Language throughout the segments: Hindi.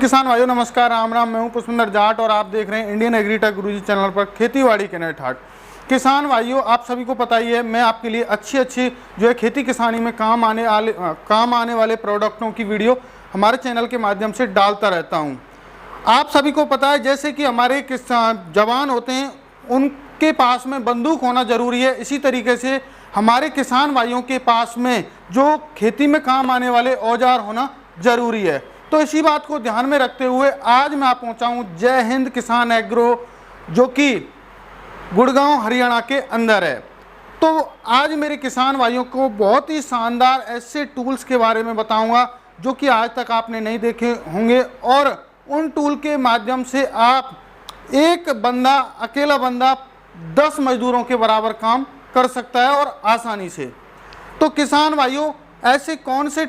किसान भाइयों नमस्कार, राम राम। मैं हूं पुष्पिंदर जाट और आप देख रहे हैं इंडियन एग्रीटेक गुरुजी चैनल पर खेतीबाड़ी के नए ठाट। किसान भाइयों, आप सभी को पता ही है, मैं आपके लिए अच्छी जो है खेती किसानी में काम आने वाले प्रोडक्टों की वीडियो हमारे चैनल के माध्यम से डालता रहता हूं। आप सभी को पता है, जैसे कि हमारे किसान जवान होते हैं उनके पास में बंदूक होना ज़रूरी है, इसी तरीके से हमारे किसान भाइयों के पास में जो खेती में काम आने वाले औजार होना ज़रूरी है। तो इसी बात को ध्यान में रखते हुए आज मैं आप पहुंचा हूं जय हिंद किसान एग्रो, जो कि गुड़गांव हरियाणा के अंदर है। तो आज मेरे किसान भाइयों को बहुत ही शानदार ऐसे टूल्स के बारे में बताऊंगा जो कि आज तक आपने नहीं देखे होंगे, और उन टूल के माध्यम से आप अकेला बंदा 10 मजदूरों के बराबर काम कर सकता है और आसानी से। तो किसान भाइयों, ऐसे कौन से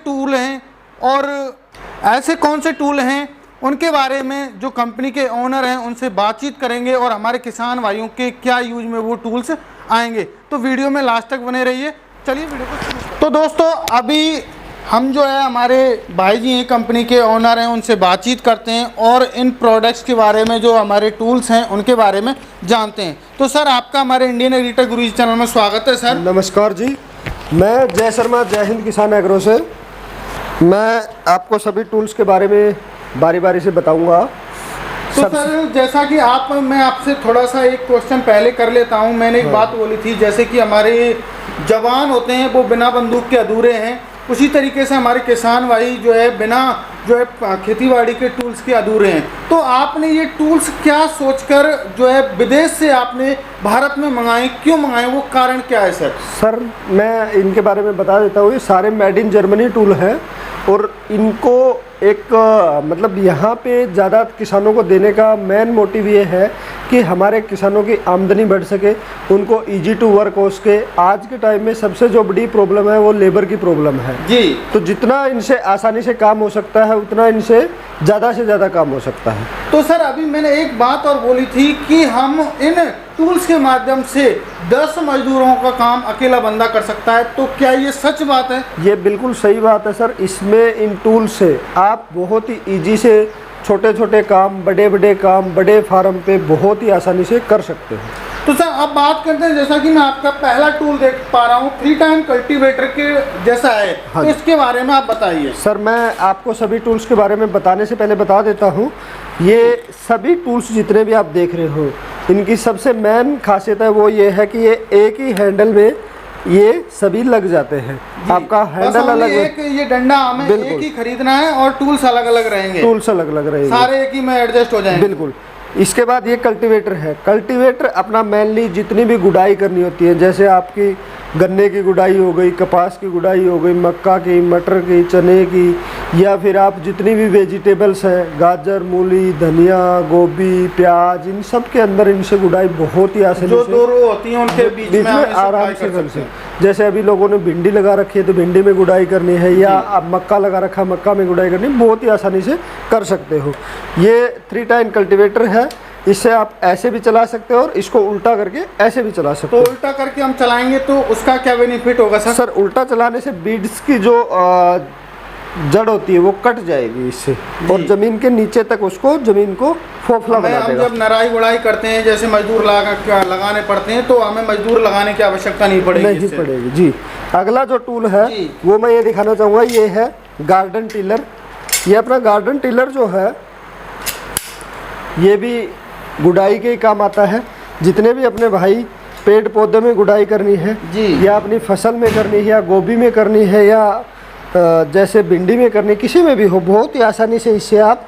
टूल हैं उनके बारे में जो कंपनी के ओनर हैं उनसे बातचीत करेंगे और हमारे किसान भाइयों के क्या यूज में वो टूल्स आएंगे। तो वीडियो में लास्ट तक बने रहिए। चलिए वीडियो को शुरू। तो दोस्तों, अभी हम जो है हमारे भाई जी हैं, कंपनी के ओनर हैं, उनसे बातचीत करते हैं और इन प्रोडक्ट्स के बारे में, जो हमारे टूल्स हैं उनके बारे में जानते हैं। तो सर, आपका हमारे इंडियन एग्रीटेक गुरुजी चैनल में स्वागत है। सर नमस्कार जी, मैं जय शर्मा, जय हिंद किसान एग्रो से। मैं आपको सभी टूल्स के बारे में बारी बारी से बताऊंगा। तो सर, जैसा कि मैं आपसे थोड़ा सा एक क्वेश्चन पहले कर लेता हूं। मैंने एक बात बोली थी, जैसे कि हमारे जवान होते हैं वो बिना बंदूक के अधूरे हैं, उसी तरीके से हमारे किसान भाई जो है बिना खेतीबाड़ी के टूल्स के अधूरे हैं। तो आपने ये टूल्स क्या सोचकर जो है विदेश से आपने भारत में मंगाए, क्यों मंगाए, वो कारण क्या है सर? सर, मैं इनके बारे में बता देता हूँ। ये सारे मेड इन जर्मनी टूल हैं और इनको मतलब यहाँ पे ज़्यादा किसानों को देने का मेन मोटिव ये है कि हमारे किसानों की आमदनी बढ़ सके, उनको इजी टू वर्क हो सके। आज के टाइम में सबसे जो बड़ी प्रॉब्लम है वो लेबर की प्रॉब्लम है जी। तो जितना इनसे आसानी से काम हो सकता है उतना इनसे ज़्यादा से ज़्यादा काम हो सकता है। तो सर, अभी मैंने एक बात और बोली थी कि हम इन टूल्स के माध्यम से 10 मजदूरों का काम अकेला बंदा कर सकता है, तो क्या ये सच बात है? ये बिल्कुल सही बात है सर। इसमें इन टूल से आप बहुत ही इजी से छोटे छोटे काम, बड़े बड़े काम, बड़े फार्म पे बहुत ही आसानी से कर सकते हैं। तो सर, अब बात करते हैं, जैसा कि मैं आपका पहला टूल देख पा रहा हूँ, 3 टाइम कल्टीवेटर के जैसा है। हाँ, तो इसके बारे में आप बताइए। सर, मैं आपको सभी टूल्स के बारे में बताने से पहले बता देता हूँ, ये सभी टूल्स जितने भी आप देख रहे हो, इनकी सबसे मेन खासियत है वो ये है कि ये एक ही हैंडल में ये सभी लग जाते हैं। आपका हैंडल अलग है, ये डंडा हमें एक ही खरीदना है और टूल्स अलग अलग रहेंगे। टूल्स अलग अलग रहेंगे, सारे एक ही में एडजस्ट हो जाएंगे। बिल्कुल। इसके बाद ये कल्टीवेटर है। कल्टीवेटर अपना मेनली जितनी भी गुड़ाई करनी होती है, जैसे आपकी गन्ने की गुड़ाई हो गई, कपास की गुड़ाई हो गई, मक्का की, मटर की, चने की, या फिर आप जितनी भी वेजिटेबल्स हैं, गाजर, मूली, धनिया, गोभी, प्याज, इन सब के अंदर इनसे गुड़ाई बहुत ही आसानी से, जो 2 रो होती हैं उनके बीच में आराम से कर सकते हैं। जैसे अभी लोगों ने भिंडी लगा रखी है तो भिंडी में गुड़ाई करनी है, या आप मक्का लगा रखा है, मक्का में गुड़ाई करनी है, बहुत ही आसानी से कर सकते हो। ये 3 टाइम कल्टीवेटर है। इससे आप ऐसे भी चला सकते हो और इसको उल्टा करके ऐसे भी चला सकते हो। तो उल्टा करके हम चलाएंगे तो उसका क्या बेनिफिट होगा सर? सर, उल्टा चलाने से बीड्स की जो जड़ होती है वो कट जाएगी इससे, और जमीन के नीचे तक उसको, जमीन को फोफला बना देगा। हम जब नराई गुड़ाई करते हैं, जैसे मजदूर लगाने पड़ते हैं, तो हमें मजदूर लगाने की आवश्यकता नहीं पड़ेगी जी। अगला जो टूल है वो मैं ये दिखाना चाहूँगा, ये है गार्डन टिलर। ये अपना गार्डन टिलर जो है ये भी गुड़ाई के ही काम आता है। जितने भी अपने भाई पेड़ पौधे में गुड़ाई करनी है जी, या अपनी फसल में करनी है, या गोभी में करनी है, या जैसे भिंडी में करनी, किसी में भी हो, बहुत ही आसानी से इससे आप,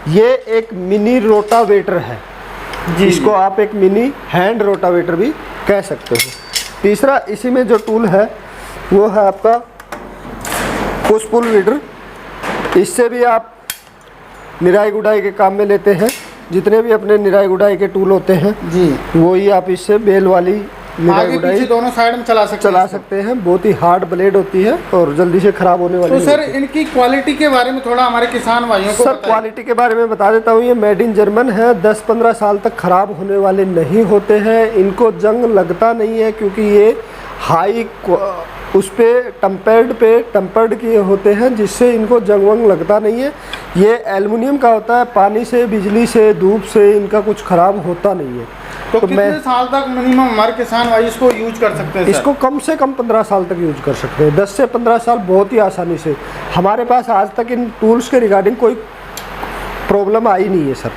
ये एक मिनी रोटावेटर है जी, इसको आप एक मिनी हैंड रोटावेटर भी कह सकते हो। तीसरा इसी में जो टूल है वो है आपका पुश पुल वीडर। इससे भी आप निराई गुड़ाई के काम में लेते हैं। जितने भी अपने निराई गुड़ाई के टूल होते हैं जी, वही आप इससे बेल वाली निराई गुड़ाई दोनों साइड में चला सकते हैं। बहुत ही हार्ड ब्लेड होती है और जल्दी से खराब होने वाली। तो सर, इनकी क्वालिटी के बारे में थोड़ा हमारे किसान भाइयों को सर, क्वालिटी के बारे में बता देता हूँ। ये मेड इन जर्मन है, 10-15 साल तक खराब होने वाले नहीं होते हैं। इनको जंग लगता नहीं है क्योंकि ये हाई उस पे टम्पर्ड किए होते हैं, जिससे इनको जंग वंग लगता नहीं है। ये एल्युमिनियम का होता है, पानी से, बिजली से, धूप से इनका कुछ खराब होता नहीं है। तो कितने साल तक मिनिमम हमारे किसान भाई इसको यूज कर सकते हैं? इसको कम से कम 15 साल तक यूज कर सकते हैं, 10 से 15 साल बहुत ही आसानी से। हमारे पास आज तक इन टूल्स के रिगार्डिंग कोई प्रॉब्लम आई नहीं है सर।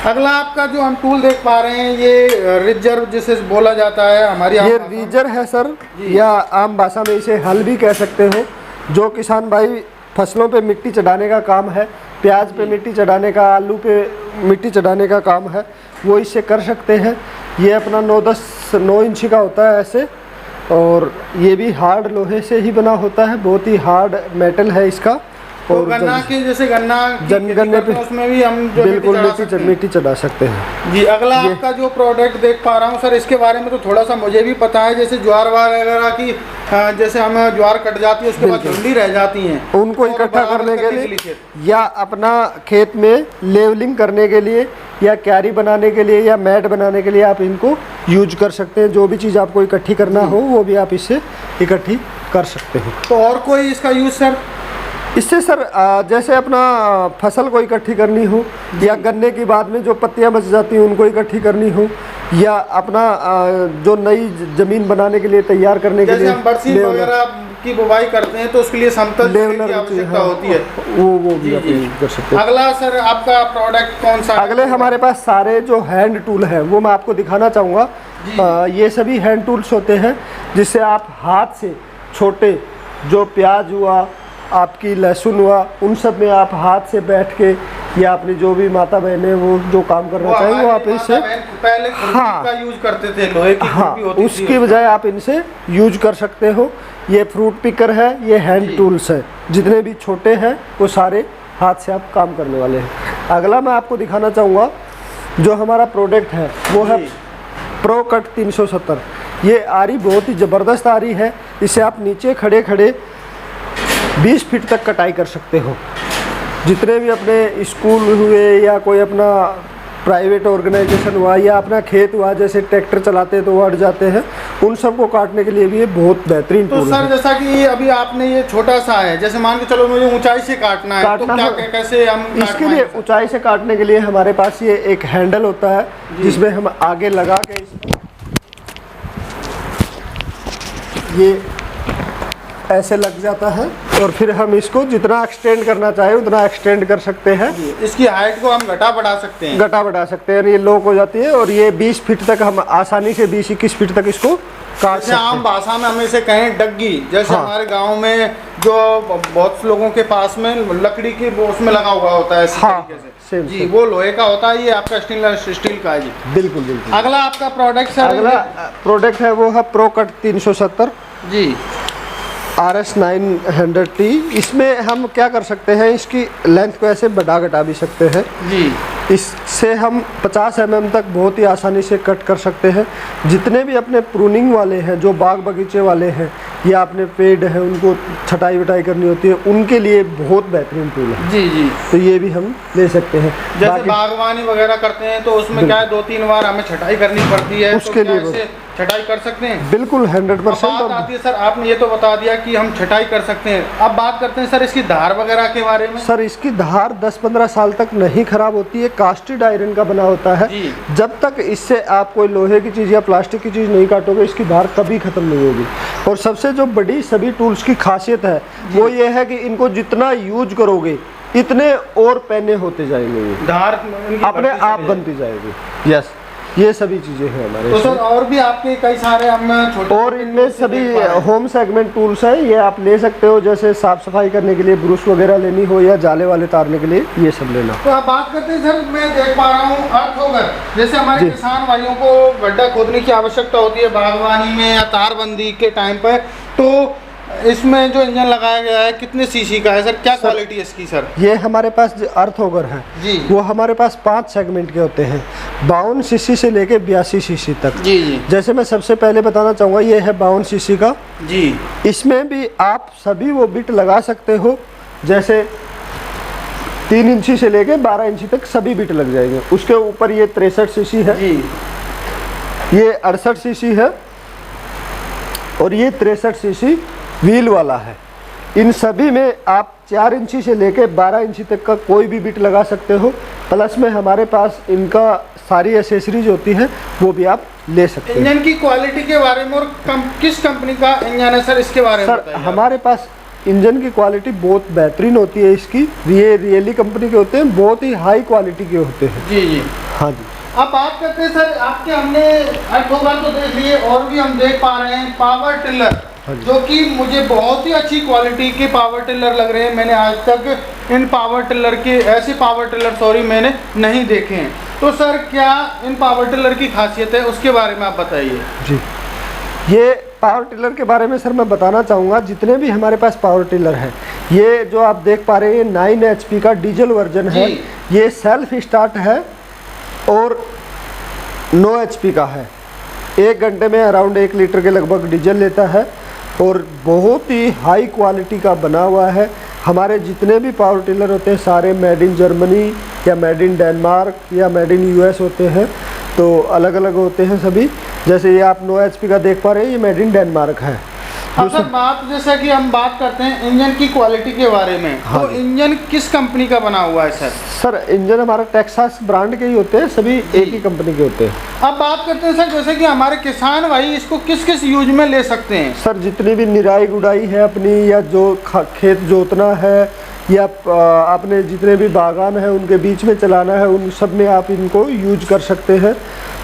अगला आपका जो हम टूल देख पा रहे हैं, ये रिजर जिसे बोला जाता है हमारी, ये रीजर है सर, या आम भाषा में इसे हल भी कह सकते हो। जो किसान भाई फसलों पे मिट्टी चढ़ाने का काम है, प्याज पे मिट्टी चढ़ाने का, आलू पे मिट्टी चढ़ाने का काम है, वो इससे कर सकते हैं। ये अपना 9 इंची का होता है ऐसे, और ये भी हार्ड लोहे से ही बना होता है, बहुत ही हार्ड मेटल है इसका। तो गन्ना के जैसे गन्ने पे उसमें भी हम जो बिल्कुल मिट्टी चढ़ा सकते हैं जी। अगला आपका जो प्रोडक्ट देख पा रहा हूँ सर, इसके बारे में तो थोड़ा सा मुझे भी पता है। जैसे ज्वार वगैरह की, जैसे हमें ज्वार कट जाती है उसके बाद झुंडी रह जाती हैं, उनको इकट्ठा करने के लिए या अपना खेत में लेवलिंग करने के लिए या क्यारी बनाने के लिए या मैट बनाने के लिए आप इनको यूज कर सकते हैं। जो भी चीज़ आपको इकट्ठी करना हो वो भी आप इससे इकट्ठी कर सकते हैं। तो और कोई इसका यूज सर? इससे सर जैसे अपना फसल को इकट्ठी करनी हो, या गन्ने की बाद में जो पत्तियां बच जाती हैं उनको इकट्ठी करनी हो, या अपना जो नई ज़मीन बनाने के लिए तैयार करने के लिए, हम बरसी वगैरह की बुवाई करते हैं तो उसके लिए समतल की आवश्यकता होती है, वो भी आप कर सकते हैं। अगला सर आपका प्रोडक्ट कौन सा? अगले हमारे पास सारे जो हैंड टूल हैं वो मैं आपको दिखाना चाहूँगा। ये सभी हैंड टूल्स होते हैं जिससे आप हाथ से छोटे, जो प्याज हुआ, आपकी लहसुन हुआ, उन सब में आप हाथ से बैठ के, या अपनी जो भी माता बहनें वो जो काम करना चाहें वो आप इससे पहले का यूज करते थे, लोहे की खुरपी होती थी, उसकी बजाय आप इनसे यूज कर सकते हो। ये फ्रूट पिकर है, ये हैंड टूल्स है, जितने भी छोटे हैं वो सारे हाथ से आप काम करने वाले हैं। अगला मैं आपको दिखाना चाहूँगा जो हमारा प्रोडक्ट है वो है प्रो कट 370। ये आरी बहुत ही ज़बरदस्त आरी है, इसे आप नीचे खड़े खड़े 20 फीट तक कटाई कर सकते हो। जितने भी अपने स्कूल हुए या कोई अपना प्राइवेट ऑर्गेनाइजेशन हुआ या अपना खेत हुआ, जैसे ट्रैक्टर चलाते हैं तो वो अट जाते हैं, उन सबको काटने के लिए भी ये बहुत बेहतरीन टूल है। तो सर जैसा कि अभी आपने ये छोटा सा है, जैसे मान के चलो मुझे ऊंचाई से काटना है, तो क्या कैसे हम इसके लिए ऊंचाई से काटने के लिए हमारे पास ये एक हैंडल होता है जिसमें हम आगे लगा के ये ऐसे लग जाता है, और फिर हम इसको जितना एक्सटेंड करना चाहे उतना एक्सटेंड कर सकते हैं। इसकी हाइट को हम घटा बढ़ा सकते हैं, ये लॉक हो जाती है, और ये 20 फीट तक हम आसानी से 20-21 फीट तक इसको काट सकते हैं। आम भाषा में हम इसे कहें डग्गी, जैसे हमारे गांव में जो बहुत लोगों के पास में लकड़ी की उसमें लगा हुआ होता है, इसी तरीके से जी, वो लोहे का होता है, ये आपका स्टील का है जी। बिल्कुल बिल्कुल। अगला आपका प्रोडक्ट सर, अगला प्रोडक्ट है वो है प्रो कट 370 जी, RS 900T। इसमें हम क्या कर सकते हैं, इसकी लेंथ को ऐसे बढ़ा घटा भी सकते हैं जी। इससे हम 50 mm तक बहुत ही आसानी से कट कर सकते हैं। जितने भी अपने प्रूनिंग वाले हैं, जो बाग बगीचे वाले हैं या अपने पेड़ हैं, उनको छटाई वटाई करनी होती है, उनके लिए बहुत बेहतरीन टूल है जी जी। तो ये भी हम ले सकते हैं। जैसे बागवानी वगैरह करते हैं तो उसमें क्या है, 2-3 बार हमें छटाई करनी पड़ती है, उसके लिए छटाई कर सकते हैं। बिल्कुल 100%। बात आती है सर, आपने ये तो बता दिया कि हम छटाई कर सकते हैं, अब बात करते हैं सर इसकी धार वगैरह के बारे में। सर इसकी धार 10-15 साल तक नहीं खराब होती है, कास्टेड आयरन का बना होता है। जब तक इससे आप कोई लोहे की चीज़ या प्लास्टिक की चीज़ नहीं काटोगे, इसकी धार कभी ख़त्म नहीं होगी। और सबसे जो बड़ी सभी टूल्स की खासियत है वो ये है कि इनको जितना यूज करोगे इतने और पैने होते जाएंगे, धार अपने आप बनती जाएगी। यस, ये सभी चीज़ें हैं हमारे। तो सर और भी आपके कई सारे हम छोटे, और इनमें सभी होम सेगमेंट टूल्स हैं, ये आप ले सकते हो। जैसे साफ सफाई करने के लिए ब्रश वगैरह लेनी हो या जाले वाले तारने के लिए, ये सब लेना। तो आप बात करते हैं सर, मैं देख पा रहा हूँ अर्थोगर, जैसे हमारे किसान भाइयों को गड्ढा खोदने की आवश्यकता होती है बागवानी में या तारबंदी के टाइम पर, तो इसमें जो इंजन लगाया गया है कितने सीसी का है सर, क्या क्वालिटी है इसकी सर? ये हमारे पास जो अर्थोगर है जी, वो हमारे पास 5 सेगमेंट के होते हैं, 52 सीसी से लेके 82 सीसी तक जी जी। जैसे मैं सबसे पहले बताना चाहूँगा, ये है 52 सीसी का जी। इसमें भी आप सभी वो बिट लगा सकते हो, जैसे 3 इंची से लेके 12 इंची तक सभी बिट लग जाएंगे। उसके ऊपर ये 63 सीसी है जी, ये 68 सीसी है, और ये 63 सीसी व्हील वाला है। इन सभी में आप 4 इंची से लेकर 12 इंची तक का कोई भी बिट लगा सकते हो। प्लस में हमारे पास इनका सारी एसेसरीज होती है, वो भी आप ले सकते हैं। इंजन की क्वालिटी के बारे में और किस कंपनी का इंजन है सर, इसके बारे में सर हमारे पास इंजन की क्वालिटी बहुत बेहतरीन होती है इसकी। ये रियली कंपनी के होते हैं, बहुत ही हाई क्वालिटी के होते हैं। जी जी। हाँ जी। अब बात करते हैं सर, आपके हमने प्रोग्राम तो देख लिए और भी हम देख पा रहे हैं पावर टिलर, जो कि मुझे बहुत ही अच्छी क्वालिटी के पावर टिलर लग रहे हैं। मैंने आज तक इन पावर टिलर के ऐसे पावर टिलर मैंने नहीं देखे हैं। तो सर क्या इन पावर टिलर की खासियत है, उसके बारे में आप बताइए। जी, ये पावर टिलर के बारे में सर मैं बताना चाहूँगा, जितने भी हमारे पास पावर टिलर है, ये जो आप देख पा रहे हैं 9 HP का डीजल वर्जन है। ये सेल्फ स्टार्ट है और 9 HP का है। 1 घंटे में अराउंड 1 लीटर के लगभग डीजल लेता है और बहुत ही हाई क्वालिटी का बना हुआ है। हमारे जितने भी पावर टिलर होते हैं सारे मेड इन जर्मनी या मेड इन डेनमार्क या मेड इन US होते हैं, तो अलग अलग होते हैं सभी। जैसे ये आप 9 HP का देख पा रहे हैं, ये मेड इन डेनमार्क है। अब सर बात जैसा कि हम बात करते हैं इंजन की क्वालिटी के बारे में, हाँ, तो इंजन किस कंपनी का बना हुआ है सर? सर इंजन हमारा टेक्सास ब्रांड के ही होते हैं, सभी एक ही कंपनी के होते हैं। अब बात करते हैं सर, जैसे कि हमारे किसान भाई इसको किस किस यूज में ले सकते हैं? सर जितनी भी निराई गुड़ाई है अपनी, या जो खेत जोतना है, या आपने जितने भी बागान है उनके बीच में चलाना है, उन सब में आप इनको यूज कर सकते हैं।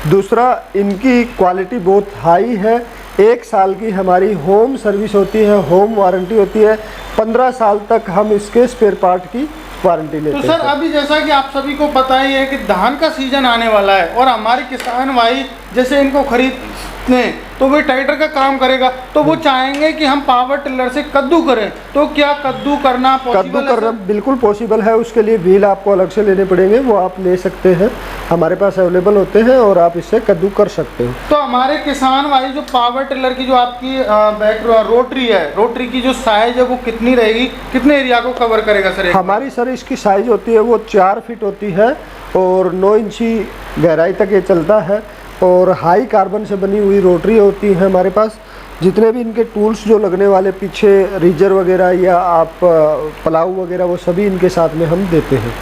दूसरा, इनकी क्वालिटी बहुत हाई है। 1 साल की हमारी होम सर्विस होती है, होम वारंटी होती है। 15 साल तक हम इसके स्पेयर पार्ट की वारंटी लेते हैं। तो सर अभी जैसा कि आप सभी को पता ही है कि धान का सीजन आने वाला है और हमारे किसान भाई जैसे इनको खरीदते हैं तो वो ट्रैक्टर का काम करेगा, तो वो चाहेंगे कि हम पावर टिलर से कद्दू करें, तो क्या कद्दू करना पॉसिबल है? कद्दू करना बिल्कुल पॉसिबल है। उसके लिए व्हील आपको अलग से लेने पड़ेंगे, वो आप ले सकते हैं, हमारे पास अवेलेबल होते हैं और आप इससे कद्दू कर सकते हो। तो हमारे किसान भाई जो पावर टिलर की जो आपकी बैक रोटरी है, रोटरी की जो साइज है वो कितनी रहेगी, कितने एरिया को कवर करेगा सर? हमारी सर इसकी साइज होती है वो 4 फीट होती है और 9 इंची गहराई तक ये चलता है और हाई कार्बन से बनी हुई रोटरी होती है हमारे पास। जितने भी इनके टूल्स जो लगने वाले पीछे रीजर वगैरह या आप पलाऊ वगैरह, वो सभी इनके साथ में हम देते हैं।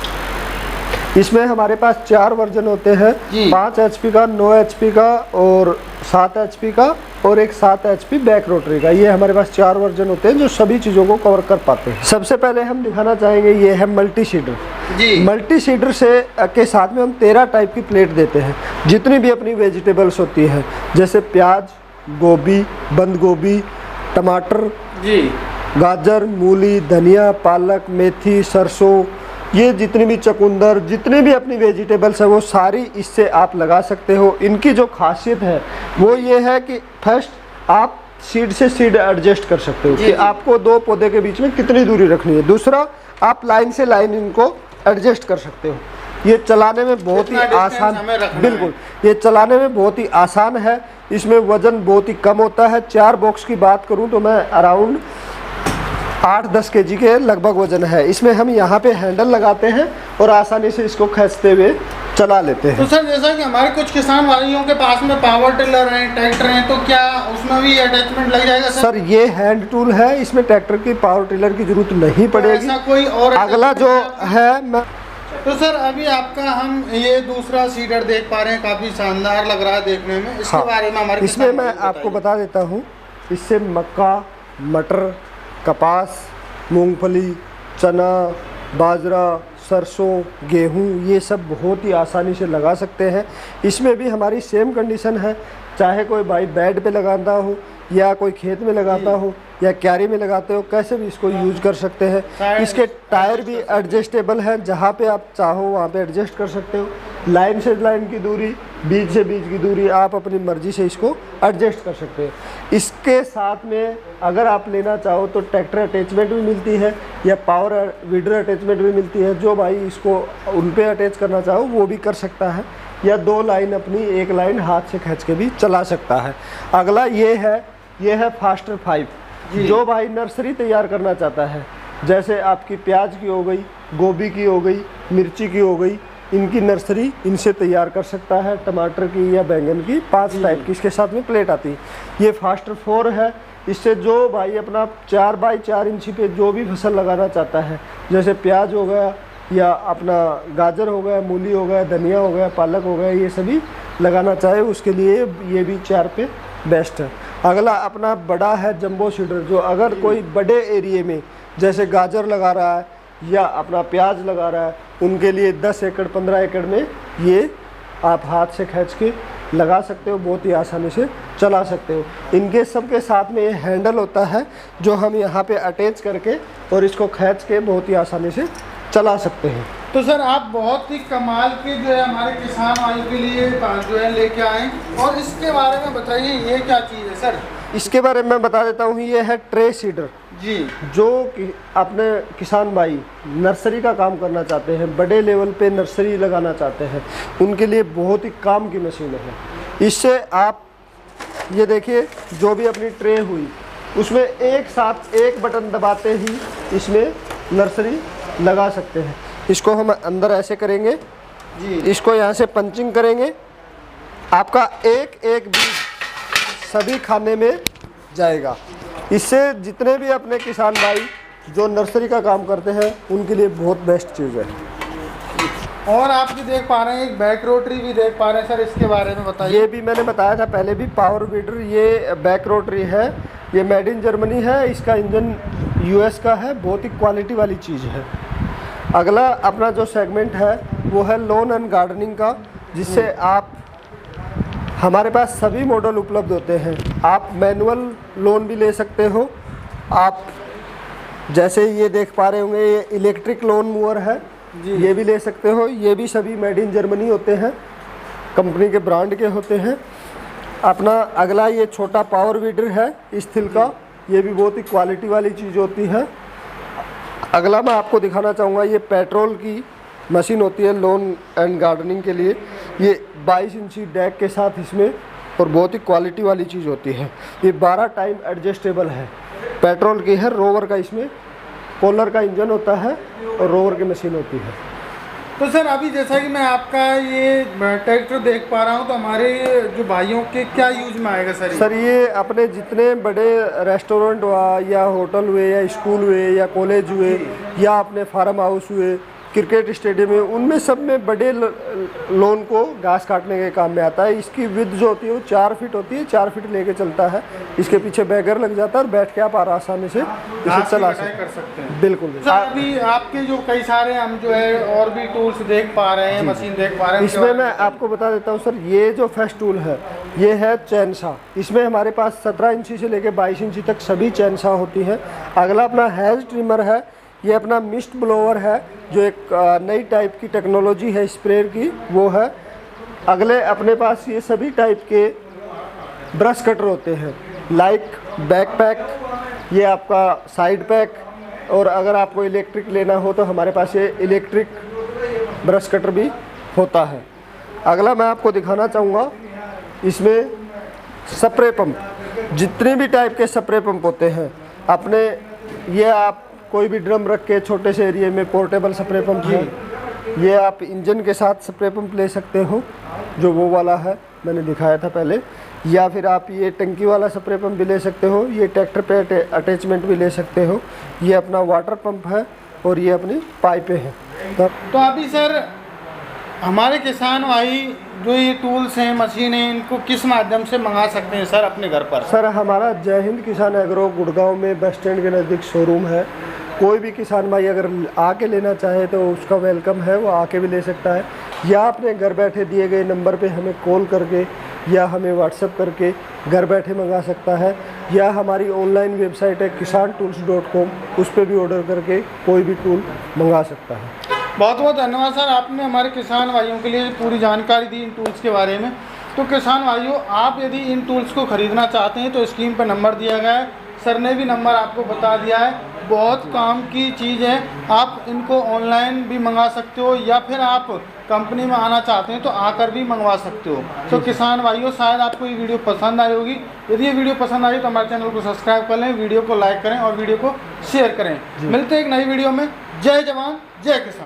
इसमें हमारे पास 4 वर्जन होते हैं, 5 HP का, 9 HP का और 7 HP का और एक 7 HP बैक रोटरी का। ये हमारे पास 4 वर्जन होते हैं जो सभी चीज़ों को कवर कर पाते हैं। सबसे पहले हम दिखाना चाहेंगे, ये है मल्टी सीडर। जी, मल्टी सीडर से के साथ में हम 13 टाइप की प्लेट देते हैं। जितनी भी अपनी वेजिटेबल्स होती है, जैसे प्याज, गोभी, बंद गोभी, टमाटर, जी, गाजर, मूली, धनिया, पालक, मेथी, सरसों, ये जितनी भी चकुंदर, जितने भी अपनी वेजिटेबल्स है वो सारी इससे आप लगा सकते हो। इनकी जो खासियत है वो ये है कि फर्स्ट आप सीड से सीड एडजस्ट कर सकते हो कि आपको 2 पौधे के बीच में कितनी दूरी रखनी है। दूसरा, आप लाइन से लाइन इनको एडजस्ट कर सकते हो। ये चलाने में बहुत ही आसान, बिल्कुल ये चलाने में बहुत ही आसान है। इसमें वजन बहुत ही कम होता है। 4 बॉक्स की बात करूं तो मैं अराउंड 8-10 kg के लगभग वजन है। इसमें हम यहाँ पे हैंडल लगाते हैं और आसानी से इसको खींचते हुए चला लेते हैं। तो सर जैसा कि हमारे कुछ किसान भाइयों के पास में पावर टिलर हैं, ट्रैक्टर हैं, तो क्या उसमें भी अटैचमेंट लग जाएगा सर? सर ये हैंड टूल है, इसमें ट्रैक्टर की पावर टिलर की जरूरत नहीं पड़ेगी। ऐसा कोई और अगला जो है मैं तो सर अभी आपका हम ये दूसरा सीडर देख पा रहे हैं, काफ़ी शानदार लग रहा है देखने में। इसके बारे में हमारे इसमें मैं आपको बता देता हूँ, इससे मक्का, मटर, कपास, मूंगफली, चना, बाजरा, सरसों, गेहूं, ये सब बहुत ही आसानी से लगा सकते हैं। इसमें भी हमारी सेम कंडीशन है, चाहे कोई भाई बेड पे लगाता हो या कोई खेत में लगाता हो या क्यारी में लगाते हो, कैसे भी इसको यूज कर सकते हैं। इसके टायर भी एडजस्टेबल हैं, जहाँ पे आप चाहो वहाँ पे एडजस्ट कर सकते हो। लाइन से लाइन की दूरी, बीज से बीज की दूरी आप अपनी मर्जी से इसको एडजस्ट कर सकते हो। इसके साथ में अगर आप लेना चाहो तो ट्रैक्टर अटैचमेंट भी मिलती है या पावर वीडर अटैचमेंट भी मिलती है। जो भाई इसको उन पे अटैच करना चाहो वो भी कर सकता है, या 2 लाइन अपनी 1 लाइन हाथ से खींच के भी चला सकता है। अगला ये है फास्टर 5। जो भाई नर्सरी तैयार करना चाहता है, जैसे आपकी प्याज की हो गई, गोभी की हो गई, मिर्ची की हो गई, इनकी नर्सरी इनसे तैयार कर सकता है, टमाटर की या बैंगन की 5 टाइप की इसके साथ में प्लेट आती है। ये फास्टर 4 है, इससे जो भाई अपना 4 बाई 4 इंची पे जो भी फसल लगाना चाहता है, जैसे प्याज हो गया या अपना गाजर हो गया, मूली हो गया, धनिया हो गया, पालक हो गया, ये सभी लगाना चाहे उसके लिए ये भी 4 पे बेस्ट है। अगला अपना बड़ा है जंबो सीडर, जो अगर कोई बड़े एरिए में जैसे गाजर लगा रहा है या अपना प्याज लगा रहा है, उनके लिए 10 एकड़ 15 एकड़ में ये आप हाथ से खींच के लगा सकते हो, बहुत ही आसानी से चला सकते हो। इनके सब के साथ में ये हैंडल होता है जो हम यहाँ पे अटैच करके और इसको खींच के बहुत ही आसानी से चला सकते हैं। तो सर आप बहुत ही कमाल के जो है हमारे किसान भाइयों के लिए जो है लेके आए, और इसके बारे में बताइए ये क्या चीज़ है सर? इसके बारे में बता देता हूँ, ये है ट्रे सीडर जी, जो कि अपने किसान भाई नर्सरी का काम करना चाहते हैं, बड़े लेवल पे नर्सरी लगाना चाहते हैं, उनके लिए बहुत ही काम की मशीन है। इससे आप ये देखिए जो भी अपनी ट्रे हुई उसमें एक साथ एक बटन दबाते ही इसमें नर्सरी लगा सकते हैं। इसको हम अंदर ऐसे करेंगे जी, इसको यहाँ से पंचिंग करेंगे, आपका एक एक बीज सभी खाने में जाएगा। इससे जितने भी अपने किसान भाई जो नर्सरी का काम करते हैं उनके लिए बहुत बेस्ट चीज़ है। और आप भी देख पा रहे हैं एक बैक रोटरी भी देख पा रहे हैं सर, इसके बारे में बताइए। ये भी मैंने बताया था पहले भी, पावर वीडर ये बैक रोटरी है, ये मेड इन जर्मनी है, इसका इंजन यूएस का है, बहुत ही क्वालिटी वाली चीज़ है। अगला अपना जो सेगमेंट है वो है लॉन एंड गार्डनिंग का, जिससे आप हमारे पास सभी मॉडल उपलब्ध होते हैं। आप मैनुअल लोन भी ले सकते हो, आप जैसे ये देख पा रहे होंगे ये इलेक्ट्रिक लोन मूवर है जी, ये भी ले सकते हो। ये भी सभी मेड इन जर्मनी होते हैं, कंपनी के ब्रांड के होते हैं। अपना अगला ये छोटा पावर वीडर है स्टील का, ये भी बहुत ही क्वालिटी वाली चीज़ होती है। अगला मैं आपको दिखाना चाहूँगा, ये पेट्रोल की मशीन होती है लोन एंड गार्डनिंग के लिए, ये 22 इंची डेक के साथ इसमें, और बहुत ही क्वालिटी वाली चीज़ होती है। ये 12 टाइम एडजस्टेबल है, पेट्रोल की है, रोवर का इसमें कॉलर का इंजन होता है और रोवर की मशीन होती है। तो सर अभी जैसा कि मैं आपका ये ट्रैक्टर देख पा रहा हूँ, तो हमारे जो भाइयों के क्या यूज में आएगा सर? सर ये अपने जितने बड़े रेस्टोरेंट हुआ या होटल हुए या स्कूल हुए या कॉलेज हुए या अपने फार्म हाउस हुए, क्रिकेट स्टेडियम में, उनमें सब में बड़े लोन को घास काटने के काम में आता है। इसकी विड्थ जो होती है वो 4 फीट होती है, 4 फीट लेके चलता है, इसके पीछे बैगर लग जाता है और बैठ के आप आसानी से इसे चला सकते हैं। बिल्कुल। सर अभी आपके जो कई सारे हम जो है और भी टूल्स देख पा रहे हैं, मशीन देख पा रहे हैं, इसमें मैं आपको बता देता हूँ सर, ये जो फेस्ट टूल है ये है चैनसा। इसमें हमारे पास 17 इंची से लेके 22 इंची तक सभी चैनसा होती हैं। अगला अपना हेज ट्रिमर है, ये अपना मिस्ट ब्लोअर है, जो एक नई टाइप की टेक्नोलॉजी है स्प्रेयर की, वो है। अगले अपने पास ये सभी टाइप के ब्रश कटर होते हैं, लाइक बैकपैक, ये आपका साइड पैक, और अगर आपको इलेक्ट्रिक लेना हो तो हमारे पास ये इलेक्ट्रिक ब्रश कटर भी होता है। अगला मैं आपको दिखाना चाहूँगा, इसमें स्प्रे पंप, जितने भी टाइप के स्प्रे पंप होते हैं अपने, ये आप कोई भी ड्रम रख के छोटे से एरिया में पोर्टेबल स्प्रे पंप है, ये आप इंजन के साथ स्प्रे पंप ले सकते हो, जो वो वाला है मैंने दिखाया था पहले, या फिर आप ये टंकी वाला स्प्रे पंप भी ले सकते हो, ये ट्रैक्टर पे अटैचमेंट भी ले सकते हो। ये अपना वाटर पंप है और ये अपनी पाइपें हैं। तो अभी सर हमारे किसान भाई जो ये टूल्स हैं, मशीन हैं, इनको किस माध्यम से मंगा सकते हैं सर अपने घर पर? सर हमारा जय हिंद किसान एग्रो गुड़गांव में बस स्टैंड के नज़दीक शोरूम है। कोई भी किसान भाई अगर आके लेना चाहे तो उसका वेलकम है, वो आके भी ले सकता है, या अपने घर बैठे दिए गए नंबर पे हमें कॉल करके या हमें व्हाट्सएप करके घर बैठे मंगा सकता है, या हमारी ऑनलाइन वेबसाइट है kisantools.com, उस पर भी ऑर्डर करके कोई भी टूल मंगा सकता है। बहुत बहुत धन्यवाद सर, आपने हमारे किसान भाइयों के लिए पूरी जानकारी दी इन टूल्स के बारे में। तो किसान भाइयों, आप यदि इन टूल्स को ख़रीदना चाहते हैं तो स्क्रीन पर नंबर दिया गया है, सर ने भी नंबर आपको बता दिया है। बहुत काम की चीज़ है, आप इनको ऑनलाइन भी मंगा सकते हो, या फिर आप कंपनी में आना चाहते हैं तो आकर भी मंगवा सकते हो। तो किसान भाइयों, शायद आपको ये वीडियो पसंद आई होगी। यदि ये वीडियो पसंद आई तो हमारे चैनल को सब्सक्राइब कर लें, वीडियो को लाइक करें और वीडियो को शेयर करें। मिलते हैं एक नई वीडियो में। जय जवान जय किसान।